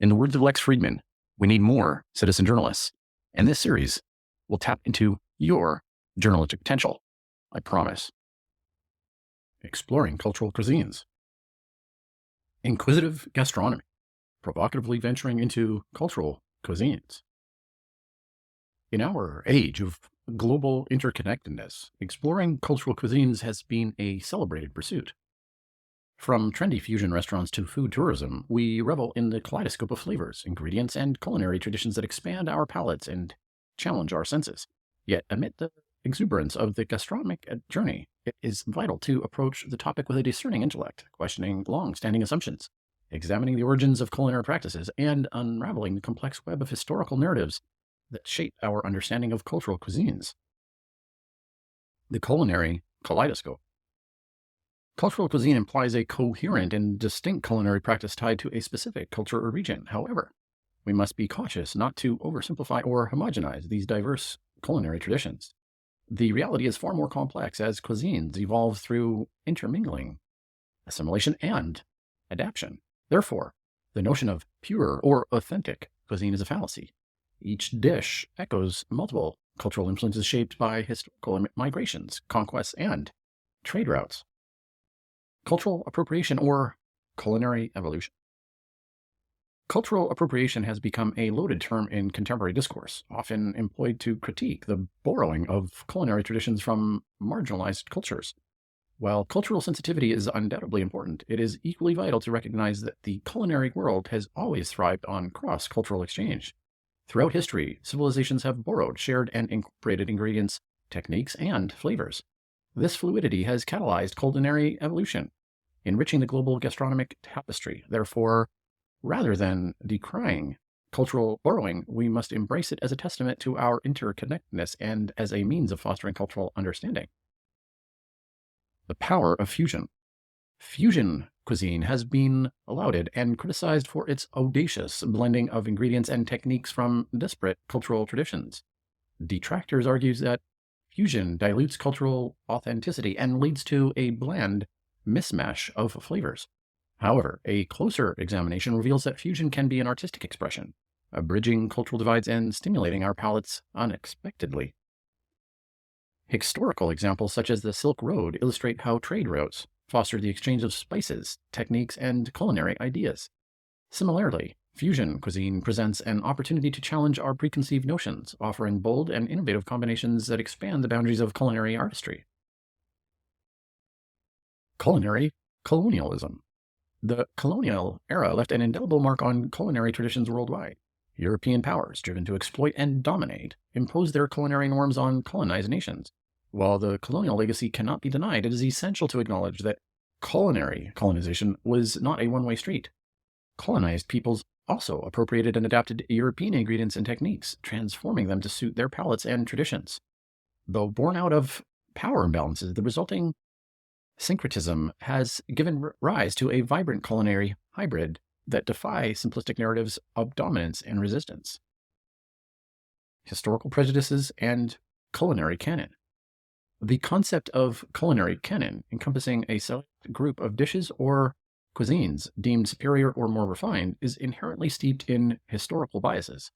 In the words of Lex Friedman, we need more citizen journalists. And this series will tap into your journalistic potential, I promise. Exploring cultural cuisines. Inquisitive Gastronomy, provocatively venturing into cultural cuisines. In our age of global interconnectedness, exploring cultural cuisines has been a celebrated pursuit. From trendy fusion restaurants to food tourism, we revel in the kaleidoscope of flavors, ingredients, and culinary traditions that expand our palates and challenge our senses. Yet, amid the exuberance of the gastronomic journey, it is vital to approach the topic with a discerning intellect, questioning long-standing assumptions, examining the origins of culinary practices, and unraveling the complex web of historical narratives that shape our understanding of cultural cuisines. The Culinary Kaleidoscope. Cultural cuisine implies a coherent and distinct culinary practice tied to a specific culture or region. However, we must be cautious not to oversimplify or homogenize these diverse culinary traditions. The reality is far more complex as cuisines evolve through intermingling, assimilation, and adaptation. Therefore, the notion of pure or authentic cuisine is a fallacy. Each dish echoes multiple cultural influences shaped by historical migrations, conquests, and trade routes. Cultural appropriation or culinary evolution. Cultural appropriation has become a loaded term in contemporary discourse, often employed to critique the borrowing of culinary traditions from marginalized cultures. While cultural sensitivity is undoubtedly important, it is equally vital to recognize that the culinary world has always thrived on cross-cultural exchange. Throughout history, civilizations have borrowed, shared, and incorporated ingredients, techniques, and flavors. This fluidity has catalyzed culinary evolution, enriching the global gastronomic tapestry. Therefore, rather than decrying cultural borrowing, we must embrace it as a testament to our interconnectedness and as a means of fostering cultural understanding. The power of fusion. Fusion cuisine has been lauded and criticized for its audacious blending of ingredients and techniques from disparate cultural traditions. Detractors argue that fusion dilutes cultural authenticity and leads to a bland mismatch of flavors. However, a closer examination reveals that fusion can be an artistic expression, bridging cultural divides and stimulating our palates unexpectedly. Historical examples such as the Silk Road illustrate how trade routes fostered the exchange of spices, techniques, and culinary ideas. Similarly, fusion cuisine presents an opportunity to challenge our preconceived notions, offering bold and innovative combinations that expand the boundaries of culinary artistry. Culinary colonialism. The colonial era left an indelible mark on culinary traditions worldwide. European powers, driven to exploit and dominate, imposed their culinary norms on colonized nations. While the colonial legacy cannot be denied, it is essential to acknowledge that culinary colonization was not a one-way street. Colonized peoples also appropriated and adapted European ingredients and techniques, transforming them to suit their palates and traditions. Though born out of power imbalances, the resulting syncretism has given rise to a vibrant culinary hybrid that defy simplistic narratives of dominance and resistance. Historical prejudices and culinary canon. The concept of culinary canon, encompassing a select group of dishes or cuisines deemed superior or more refined, is inherently steeped in historical biases.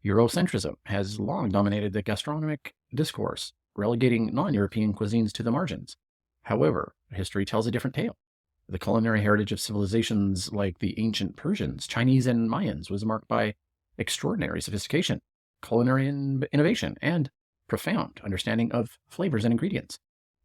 Eurocentrism has long dominated the gastronomic discourse, relegating non-European cuisines to the margins. However, history tells a different tale. The culinary heritage of civilizations like the ancient Persians, Chinese, and Mayans was marked by extraordinary sophistication, culinary innovation, and profound understanding of flavors and ingredients.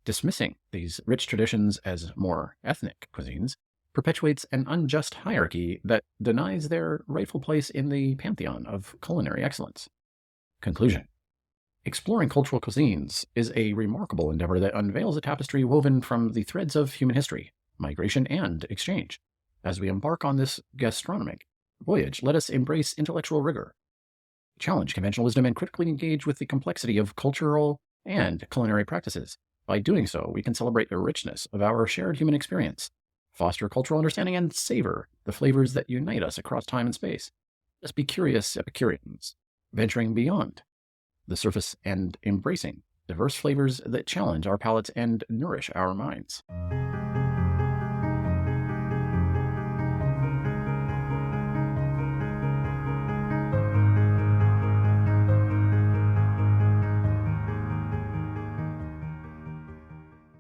Dismissing these rich traditions as more ethnic cuisines perpetuates an unjust hierarchy that denies their rightful place in the pantheon of culinary excellence. Conclusion. Exploring cultural cuisines is a remarkable endeavor that unveils a tapestry woven from the threads of human history, migration, and exchange. As we embark on this gastronomic voyage, let us embrace intellectual rigor, challenge conventional wisdom, and critically engage with the complexity of cultural and culinary practices. By doing so, we can celebrate the richness of our shared human experience, foster cultural understanding, and savor the flavors that unite us across time and space. Let's be curious Epicureans, venturing beyond the surface and embracing diverse flavors that challenge our palates and nourish our minds.